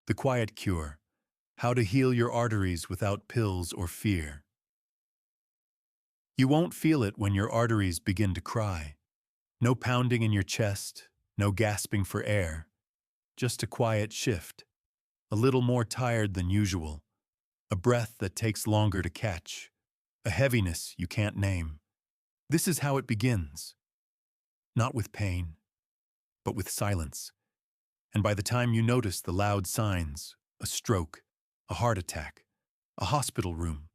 The Quiet Cure: How to Heal Your Arteries Without Pills or Fear. You won't feel it when your arteries begin to cry. No pounding in your chest, no gasping for air. Just a quiet shift, a little more tired than usual, a breath that takes longer to catch, a heaviness you can't name. This is how it begins. Not with pain, but with silence. And by the time you notice the loud signs, a stroke, a heart attack, a hospital room,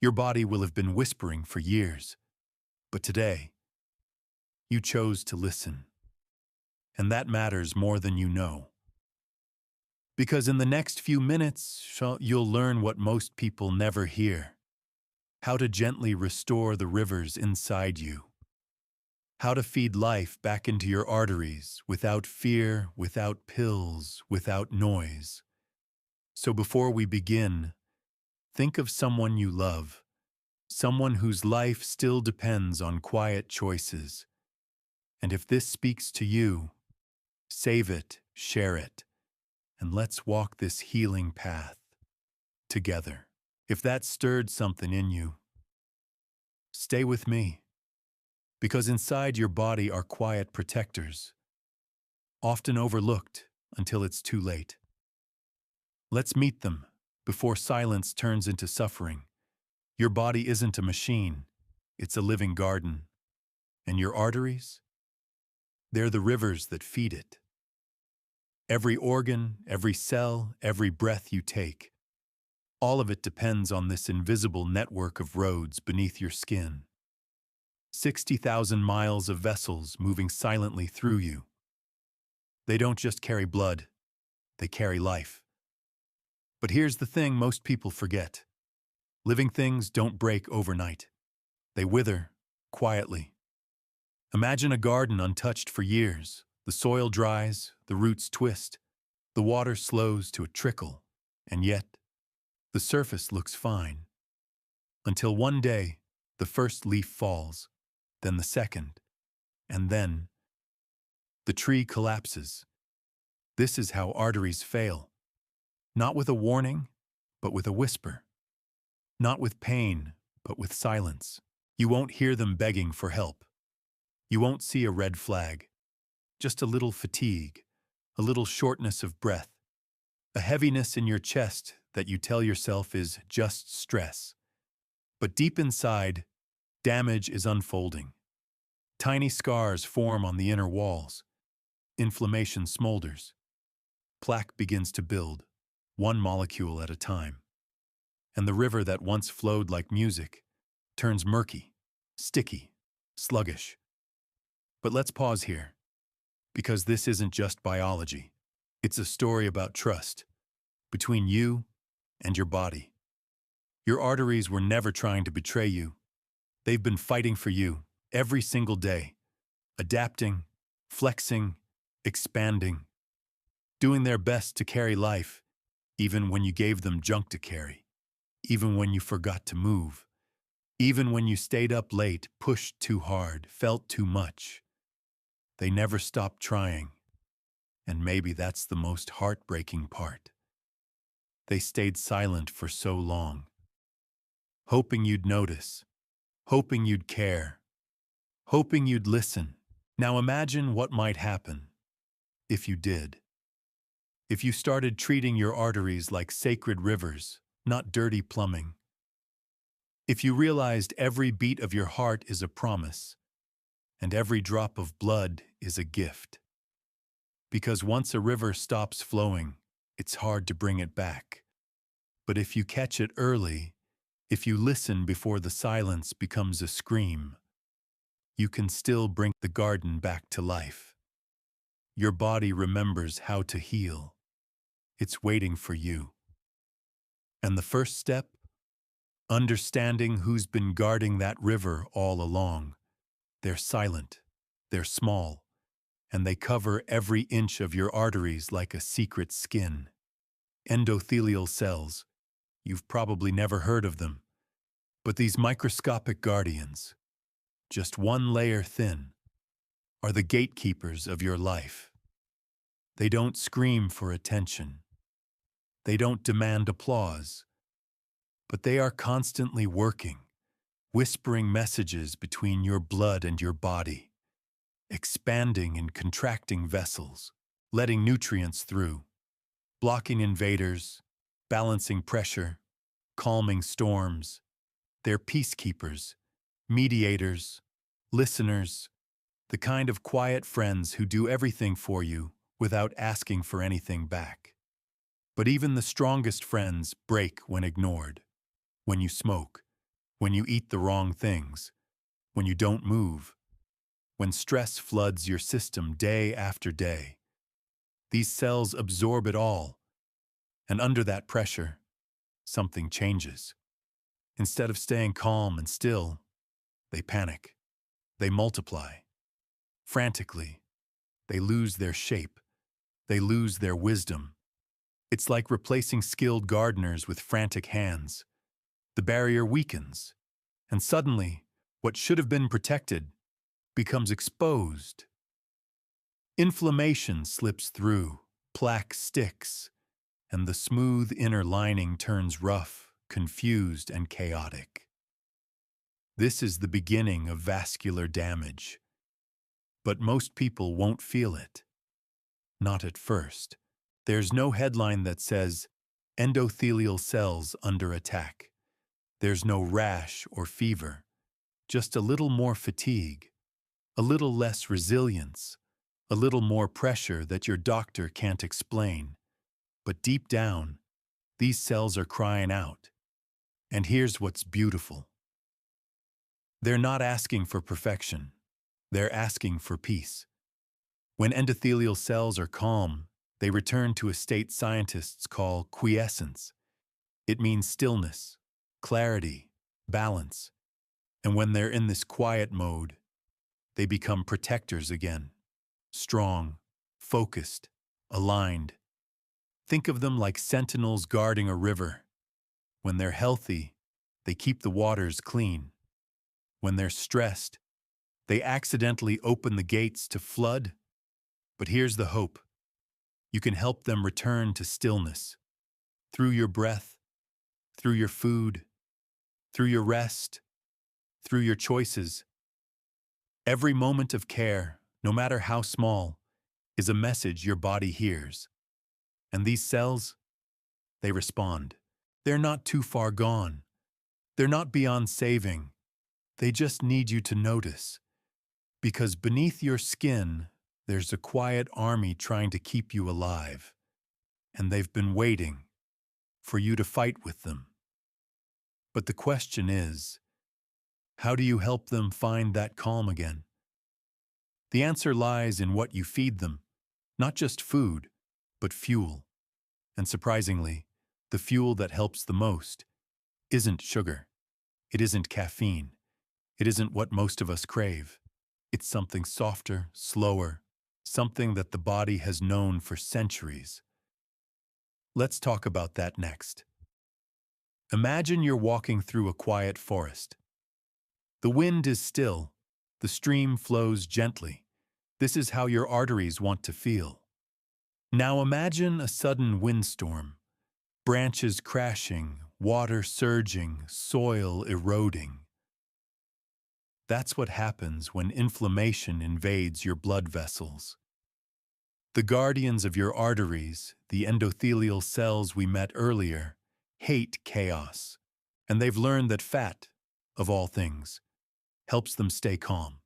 your body will have been whispering for years. But today, you chose to listen. And that matters more than you know. Because in the next few minutes, you'll learn what most people never hear: how to gently restore the rivers inside you, how to feed life back into your arteries without fear, without pills, without noise. So before we begin, think of someone you love, someone whose life still depends on quiet choices. And if this speaks to you, save it, share it, and let's walk this healing path together. If that stirred something in you, stay with me, because inside your body are quiet protectors, often overlooked until it's too late. Let's meet them before silence turns into suffering. Your body isn't a machine, it's a living garden. And your arteries? They're the rivers that feed it. Every organ, every cell, every breath you take, all of it depends on this invisible network of roads beneath your skin. 60,000 miles of vessels moving silently through you. They don't just carry blood, they carry life. But here's the thing most people forget. Living things don't break overnight. They wither quietly. Imagine a garden untouched for years. The soil dries, the roots twist, the water slows to a trickle, and yet the surface looks fine. Until one day, the first leaf falls, then the second, and then the tree collapses. This is how arteries fail. Not with a warning, but with a whisper. Not with pain, but with silence. You won't hear them begging for help. You won't see a red flag. Just a little fatigue, a little shortness of breath, a heaviness in your chest that you tell yourself is just stress. But deep inside, damage is unfolding. Tiny scars form on the inner walls. Inflammation smolders. Plaque begins to build, one molecule at a time. And the river that once flowed like music turns murky, sticky, sluggish. But let's pause here. Because this isn't just biology. It's a story about trust between you and your body. Your arteries were never trying to betray you. They've been fighting for you every single day, adapting, flexing, expanding, doing their best to carry life, even when you gave them junk to carry, even when you forgot to move, even when you stayed up late, pushed too hard, felt too much. They never stopped trying, and maybe that's the most heartbreaking part. They stayed silent for so long, hoping you'd notice, hoping you'd care, hoping you'd listen. Now imagine what might happen if you did. If you started treating your arteries like sacred rivers, not dirty plumbing. If you realized every beat of your heart is a promise, and every drop of blood is a gift. Because once a river stops flowing, it's hard to bring it back. But if you catch it early, if you listen before the silence becomes a scream, you can still bring the garden back to life. Your body remembers how to heal. It's waiting for you. And the first step? Understanding who's been guarding that river all along. They're silent, they're small, and they cover every inch of your arteries like a secret skin. Endothelial cells. You've probably never heard of them. But these microscopic guardians, just one layer thin, are the gatekeepers of your life. They don't scream for attention. They don't demand applause, but they are constantly working, whispering messages between your blood and your body, expanding and contracting vessels, letting nutrients through, blocking invaders, balancing pressure, calming storms. They're peacekeepers, mediators, listeners, the kind of quiet friends who do everything for you without asking for anything back. But even the strongest friends break when ignored. When you smoke, when you eat the wrong things, when you don't move, when stress floods your system day after day. These cells absorb it all, and under that pressure, something changes. Instead of staying calm and still, they panic. They multiply. Frantically, they lose their shape. They lose their wisdom. It's like replacing skilled gardeners with frantic hands. The barrier weakens, and suddenly, what should have been protected becomes exposed. Inflammation slips through, plaque sticks, and the smooth inner lining turns rough, confused, and chaotic. This is the beginning of vascular damage. But most people won't feel it. Not at first. There's no headline that says, endothelial cells under attack. There's no rash or fever, just a little more fatigue, a little less resilience, a little more pressure that your doctor can't explain. But deep down, these cells are crying out. And here's what's beautiful. They're not asking for perfection. They're asking for peace. When endothelial cells are calm, they return to a state scientists call quiescence. It means stillness, clarity, balance. And when they're in this quiet mode, they become protectors again. Strong, focused, aligned. Think of them like sentinels guarding a river. When they're healthy, they keep the waters clean. When they're stressed, they accidentally open the gates to flood. But here's the hope. You can help them return to stillness. Through your breath, through your food, through your rest, through your choices. Every moment of care, no matter how small, is a message your body hears. And these cells, they respond. They're not too far gone. They're not beyond saving. They just need you to notice. Because beneath your skin, there's a quiet army trying to keep you alive. And they've been waiting for you to fight with them. But the question is, how do you help them find that calm again? The answer lies in what you feed them, not just food, but fuel. And surprisingly, the fuel that helps the most isn't sugar. It isn't caffeine. It isn't what most of us crave. It's something softer, slower, something that the body has known for centuries. Let's talk about that next. Imagine you're walking through a quiet forest. The wind is still. The stream flows gently. This is how your arteries want to feel. Now imagine a sudden windstorm. Branches crashing, water surging, soil eroding. That's what happens when inflammation invades your blood vessels. The guardians of your arteries, the endothelial cells we met earlier, hate chaos, and they've learned that fat, of all things, helps them stay calm.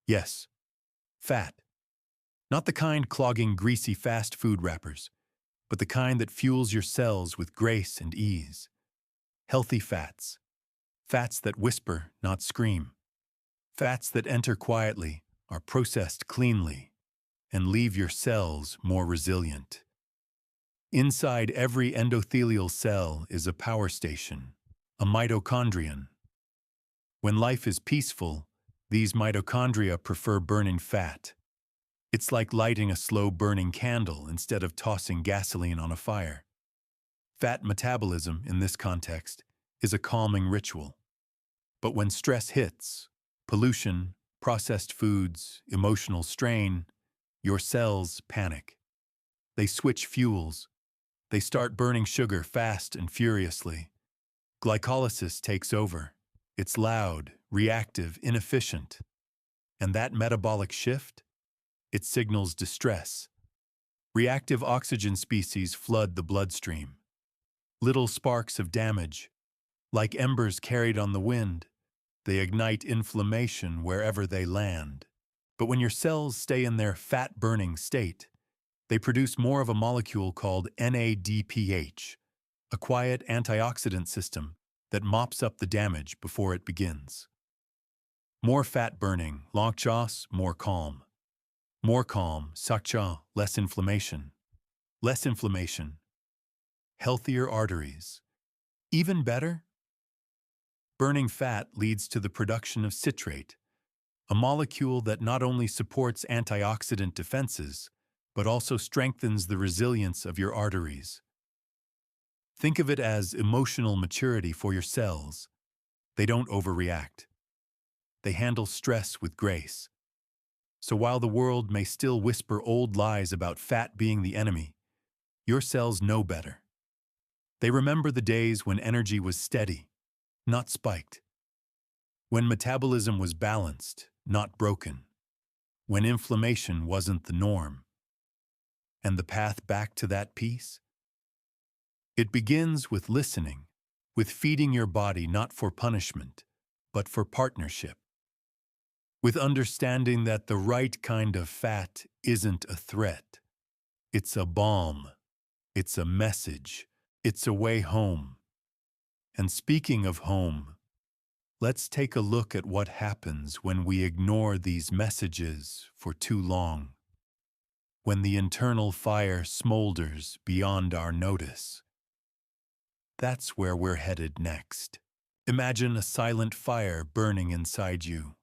Yes, fat. Not the kind clogging greasy fast food wrappers, but the kind that fuels your cells with grace and ease. Healthy fats. Fats that whisper, not scream. Fats that enter quietly, are processed cleanly, and leave your cells more resilient. Inside every endothelial cell is a power station, a mitochondrion. When life is peaceful, these mitochondria prefer burning fat. It's like lighting a slow-burning candle instead of tossing gasoline on a fire. Fat metabolism, in this context, is a calming ritual. But when stress hits, pollution, processed foods, emotional strain, your cells panic. They switch fuels. They start burning sugar fast and furiously. Glycolysis takes over. It's loud, reactive, inefficient. And that metabolic shift? It signals distress. Reactive oxygen species flood the bloodstream. Little sparks of damage, like embers carried on the wind, they ignite inflammation wherever they land. But when your cells stay in their fat-burning state, they produce more of a molecule called NADPH, a quiet antioxidant system that mops up the damage before it begins. More fat burning, longchas, more calm. More calm, sakcha, less inflammation. Less inflammation, healthier arteries. Even better, burning fat leads to the production of citrate, a molecule that not only supports antioxidant defenses, but also strengthens the resilience of your arteries. Think of it as emotional maturity for your cells. They don't overreact. They handle stress with grace. So while the world may still whisper old lies about fat being the enemy, your cells know better. They remember the days when energy was steady, not spiked. When metabolism was balanced, not broken. When inflammation wasn't the norm. And the path back to that peace? It begins with listening, with feeding your body not for punishment, but for partnership. With understanding that the right kind of fat isn't a threat. It's a balm. It's a message. It's a way home. And speaking of home, let's take a look at what happens when we ignore these messages for too long. When the internal fire smolders beyond our notice. That's where we're headed next. Imagine a silent fire burning inside you.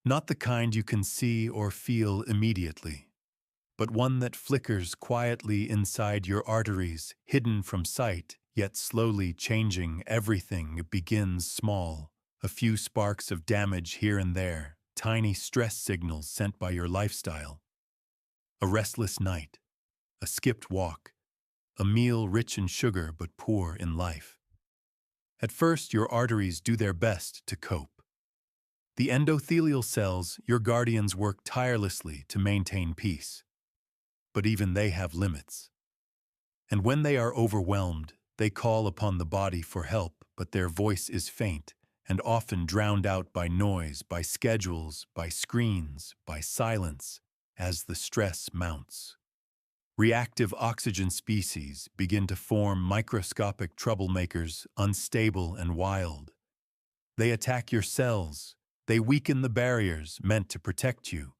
Not the kind you can see or feel immediately, but one that flickers quietly inside your arteries, hidden from sight, yet slowly changing everything. It begins small, a few sparks of damage here and there, tiny stress signals sent by your lifestyle. A restless night, a skipped walk, a meal rich in sugar but poor in life. At first, your arteries do their best to cope. The endothelial cells, your guardians, work tirelessly to maintain peace. But even they have limits. And when they are overwhelmed, they call upon the body for help, but their voice is faint and often drowned out by noise, by schedules, by screens, by silence, as the stress mounts. Reactive oxygen species begin to form microscopic troublemakers, unstable and wild. They attack your cells. They weaken the barriers meant to protect you.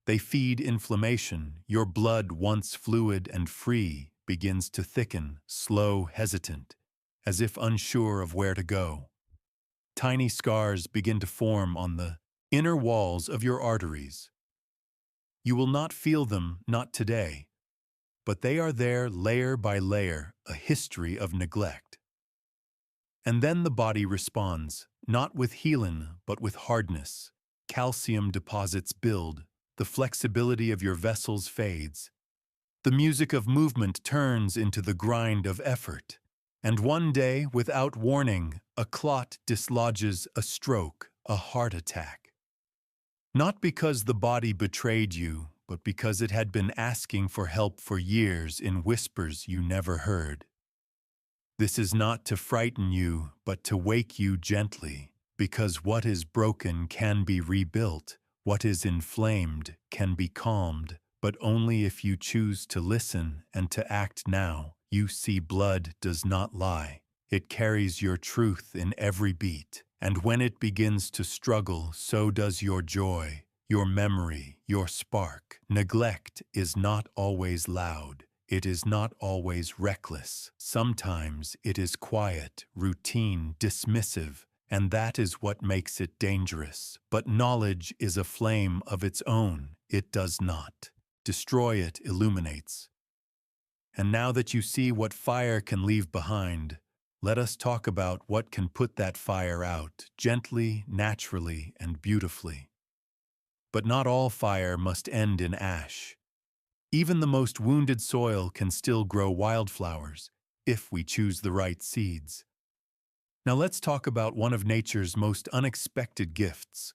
They feed inflammation. Your blood, once fluid and free, begins to thicken, slow, hesitant, as if unsure of where to go. Tiny scars begin to form on the inner walls of your arteries. You will not feel them, not today, but they are there layer by layer, a history of neglect. And then the body responds, not with healing, but with hardness. Calcium deposits build, the flexibility of your vessels fades. The music of movement turns into the grind of effort. And one day, without warning, a clot dislodges a stroke, a heart attack. Not because the body betrayed you, but because it had been asking for help for years in whispers you never heard. This is not to frighten you, but to wake you gently, because what is broken can be rebuilt, what is inflamed can be calmed, but only if you choose to listen and to act now. You see, blood does not lie. It carries your truth in every beat, and when it begins to struggle, so does your joy, your memory, your spark. Neglect is not always loud. It is not always reckless. Sometimes it is quiet, routine, dismissive, and that is what makes it dangerous. But knowledge is a flame of its own. It does not destroy, it illuminates. And now that you see what fire can leave behind, let us talk about what can put that fire out, gently, naturally, and beautifully. But not all fire must end in ash. Even the most wounded soil can still grow wildflowers if we choose the right seeds. Now let's talk about one of nature's most unexpected gifts,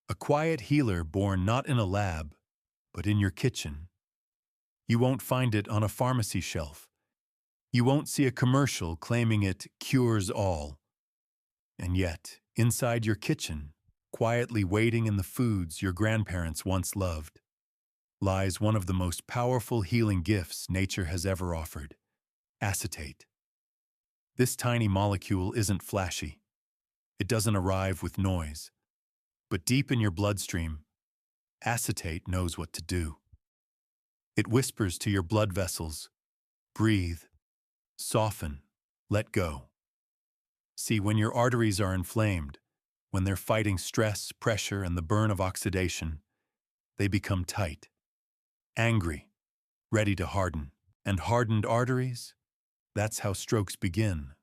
a quiet healer born not in a lab, but in your kitchen. You won't find it on a pharmacy shelf. You won't see a commercial claiming it cures all. And yet, inside your kitchen, quietly waiting in the foods your grandparents once loved, lies one of the most powerful healing gifts nature has ever offered: acetate. This tiny molecule isn't flashy. It doesn't arrive with noise. But deep in your bloodstream, acetate knows what to do. It whispers to your blood vessels, breathe, soften, let go. See, when your arteries are inflamed, when they're fighting stress, pressure, and the burn of oxidation, they become tight, angry, ready to harden. And hardened arteries? That's how strokes begin.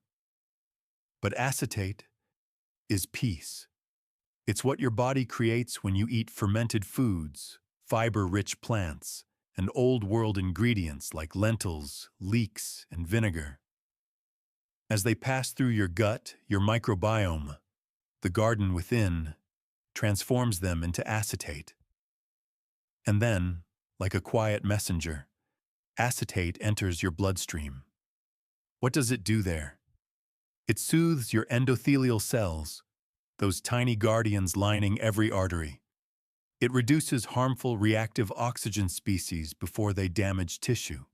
But acetate is peace. It's what your body creates when you eat fermented foods, fiber-rich plants, and old-world ingredients like lentils, leeks, and vinegar. As they pass through your gut, your microbiome, the garden within, transforms them into acetate. And then, like a quiet messenger, acetate enters your bloodstream. What does it do there? It soothes your endothelial cells, those tiny guardians lining every artery. It reduces harmful reactive oxygen species before they damage tissue.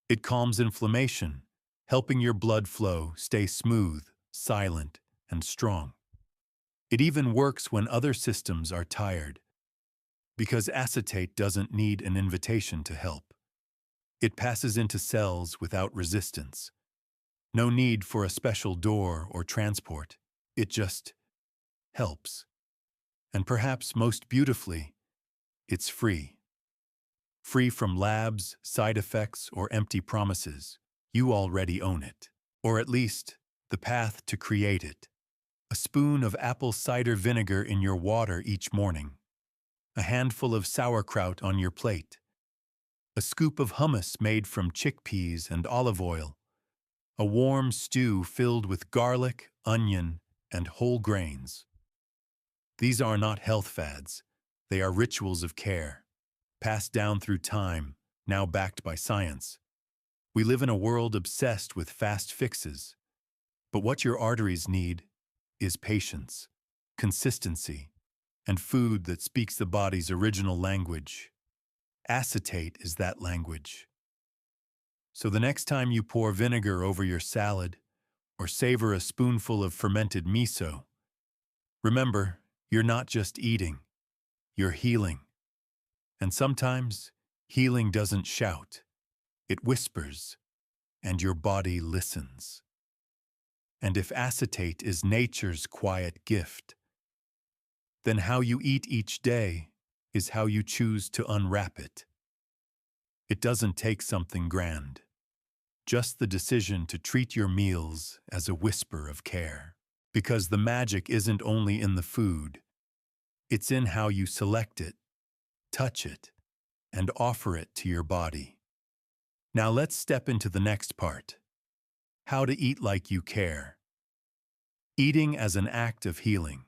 It calms inflammation, helping your blood flow stay smooth, silent, and strong. It even works when other systems are tired, because acetate doesn't need an invitation to help. It passes into cells without resistance. No need for a special door or transport. It just helps. And perhaps most beautifully, it's free. Free from labs, side effects, or empty promises. You already own it. Or at least, the path to create it. A spoon of apple cider vinegar in your water each morning. A handful of sauerkraut on your plate. A scoop of hummus made from chickpeas and olive oil. A warm stew filled with garlic, onion, and whole grains. These are not health fads. They are rituals of care, passed down through time, now backed by science. We live in a world obsessed with fast fixes. But what your arteries need is patience, consistency, and food that speaks the body's original language. Acetate is that language. So the next time you pour vinegar over your salad or savor a spoonful of fermented miso, remember, you're not just eating, you're healing. And sometimes, healing doesn't shout, it whispers, and your body listens. And if acetate is nature's quiet gift, then how you eat each day is how you choose to unwrap it. It doesn't take something grand, just the decision to treat your meals as a whisper of care. Because the magic isn't only in the food, it's in how you select it, touch it, and offer it to your body. Now let's step into the next part. How to eat like you care. Eating as an act of healing.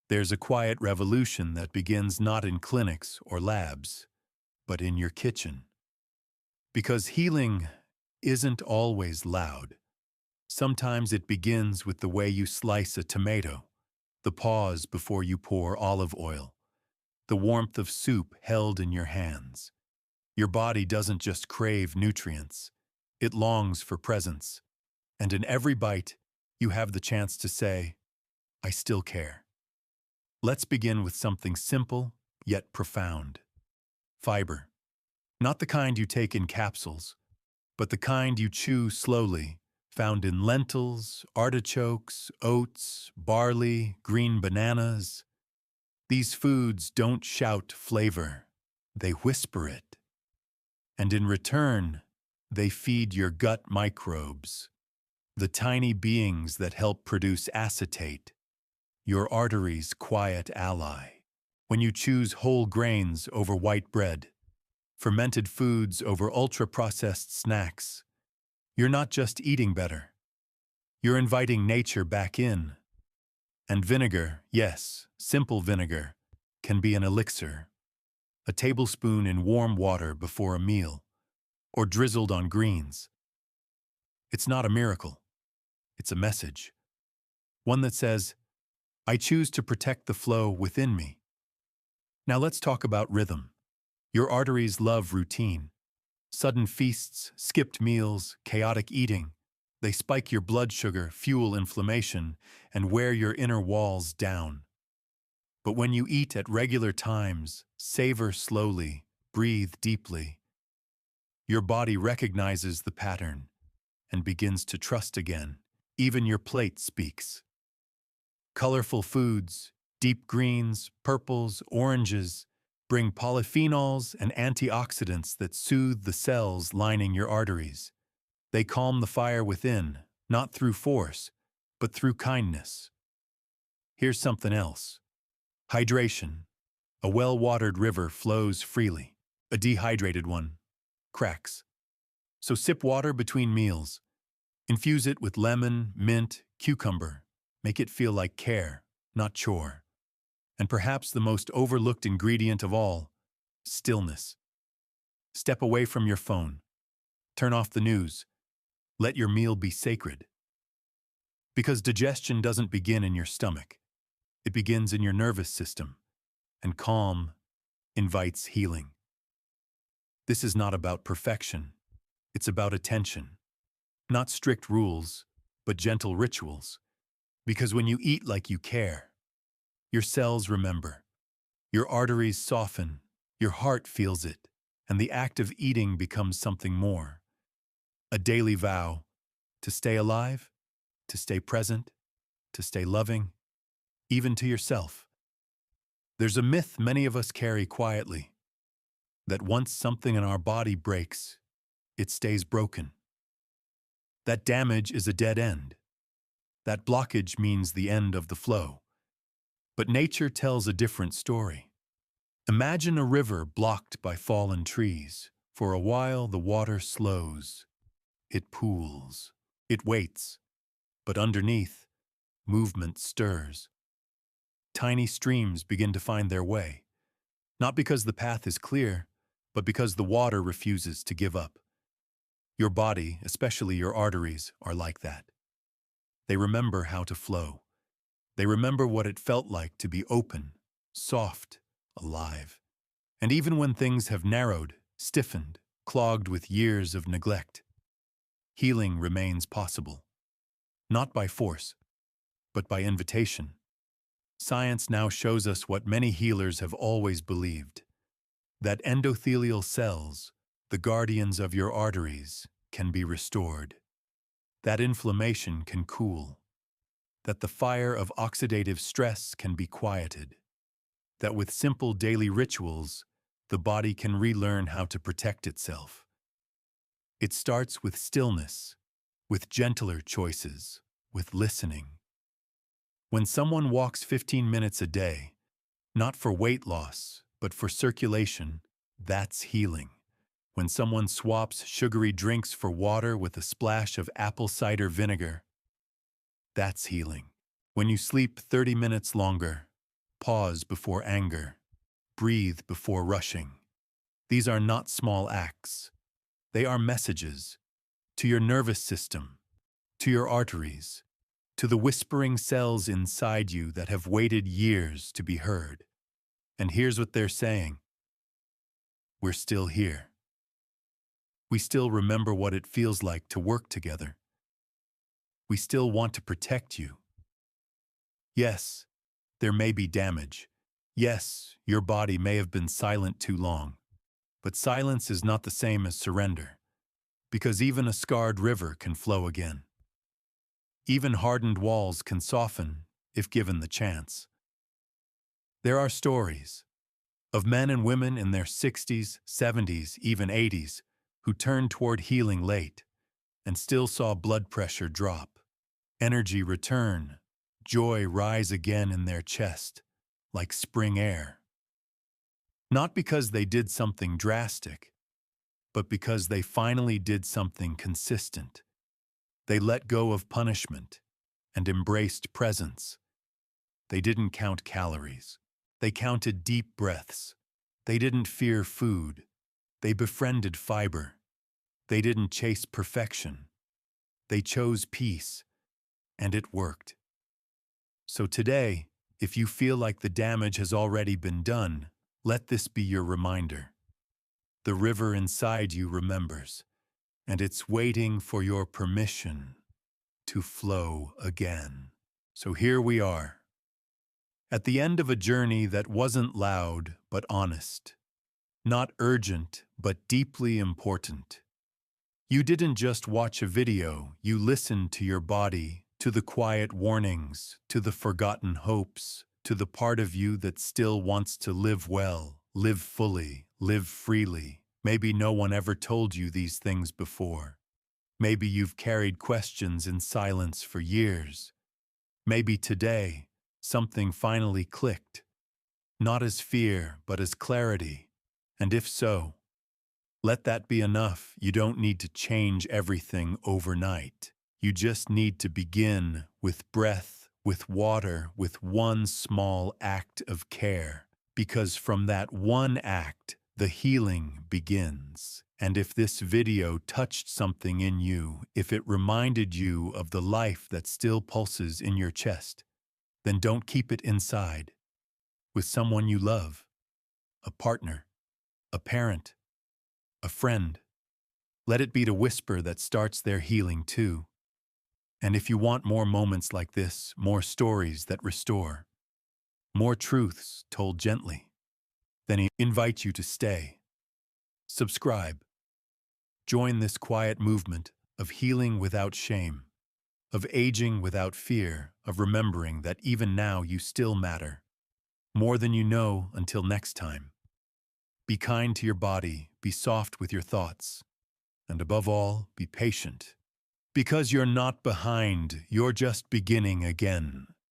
There's a quiet revolution that begins not in clinics or labs, but in your kitchen. Because healing isn't always loud. Sometimes it begins with the way you slice a tomato, the pause before you pour olive oil, the warmth of soup held in your hands. Your body doesn't just crave nutrients, it longs for presence. And in every bite, you have the chance to say, I still care. Let's begin with something simple, yet profound. Fiber. Not the kind you take in capsules, but the kind you chew slowly, found in lentils, artichokes, oats, barley, green bananas. These foods don't shout flavor, they whisper it. And in return, they feed your gut microbes, the tiny beings that help produce acetate, your arteries' quiet ally. When you choose whole grains over white bread, fermented foods over ultra-processed snacks. You're not just eating better. You're inviting nature back in. And vinegar, yes, simple vinegar, can be an elixir. A tablespoon in warm water before a meal, or drizzled on greens. It's not a miracle. It's a message. One that says, I choose to protect the flow within me. Now let's talk about rhythm. Your arteries love routine. Sudden feasts, skipped meals, chaotic eating. They spike your blood sugar, fuel inflammation, and wear your inner walls down. But when you eat at regular times, savor slowly, breathe deeply, your body recognizes the pattern and begins to trust again. Even your plate speaks. Colorful foods, deep greens, purples, oranges, bring polyphenols and antioxidants that soothe the cells lining your arteries. They calm the fire within, not through force, but through kindness. Here's something else. Hydration. A well-watered river flows freely. A dehydrated one cracks. So sip water between meals. Infuse it with lemon, mint, cucumber. Make it feel like care, not chore. And perhaps the most overlooked ingredient of all, stillness. Step away from your phone. Turn off the news. Let your meal be sacred. Because digestion doesn't begin in your stomach. It begins in your nervous system. And calm invites healing. This is not about perfection. It's about attention. Not strict rules, but gentle rituals. Because when you eat like you care, your cells remember, your arteries soften, your heart feels it, and the act of eating becomes something more. A daily vow to stay alive, to stay present, to stay loving, even to yourself. There's a myth many of us carry quietly, that once something in our body breaks, it stays broken. That damage is a dead end. That blockage means the end of the flow. But nature tells a different story. Imagine a river blocked by fallen trees. For a while, the water slows. It pools. It waits. But underneath, movement stirs. Tiny streams begin to find their way. Not because the path is clear, but because the water refuses to give up. Your body, especially your arteries, are like that. They remember how to flow. They remember what it felt like to be open, soft, alive. And even when things have narrowed, stiffened, clogged with years of neglect, healing remains possible. Not by force, but by invitation. Science now shows us what many healers have always believed, that endothelial cells, the guardians of your arteries, can be restored. That inflammation can cool. That the fire of oxidative stress can be quieted. That with simple daily rituals, the body can relearn how to protect itself. It starts with stillness, with gentler choices, with listening. When someone walks 15 minutes a day, not for weight loss, but for circulation, that's healing. When someone swaps sugary drinks for water with a splash of apple cider vinegar, that's healing. When you sleep 30 minutes longer, pause before anger, breathe before rushing. These are not small acts. They are messages to your nervous system, to your arteries, to the whispering cells inside you that have waited years to be heard. And here's what they're saying. We're still here. We still remember what it feels like to work together. We still want to protect you. Yes, there may be damage. Yes, your body may have been silent too long. But silence is not the same as surrender, because even a scarred river can flow again. Even hardened walls can soften if given the chance. There are stories of men and women in their 60s, 70s, even 80s who turned toward healing late and still saw blood pressure drop, energy return, joy rise again in their chest like spring air. Not because they did something drastic, but because they finally did something consistent. They let go of punishment and embraced presence. They didn't count calories. They counted deep breaths. They didn't fear food. They befriended fiber. They didn't chase perfection. They chose peace, and it worked. So today, if you feel like the damage has already been done, let this be your reminder. The river inside you remembers, and it's waiting for your permission to flow again. So here we are, at the end of a journey that wasn't loud but honest, not urgent but deeply important. You didn't just watch a video, you listened to your body, to the quiet warnings, to the forgotten hopes, to the part of you that still wants to live well, live fully, live freely. Maybe no one ever told you these things before. Maybe you've carried questions in silence for years. Maybe today, something finally clicked, not as fear, but as clarity. And if so, let that be enough. You don't need to change everything overnight. You just need to begin with breath, with water, with one small act of care. Because from that one act, the healing begins. And if this video touched something in you, if it reminded you of the life that still pulses in your chest, then don't keep it inside. With someone you love, a partner, a parent, a friend, let it be the whisper that starts their healing too. And if you want more moments like this, more stories that restore, more truths told gently, then I invite you to stay. Subscribe. Join this quiet movement of healing without shame, of aging without fear, of remembering that even now you still matter. More than you know. Until next time. Be kind to your body, be soft with your thoughts, and above all, be patient. Because you're not behind, you're just beginning again.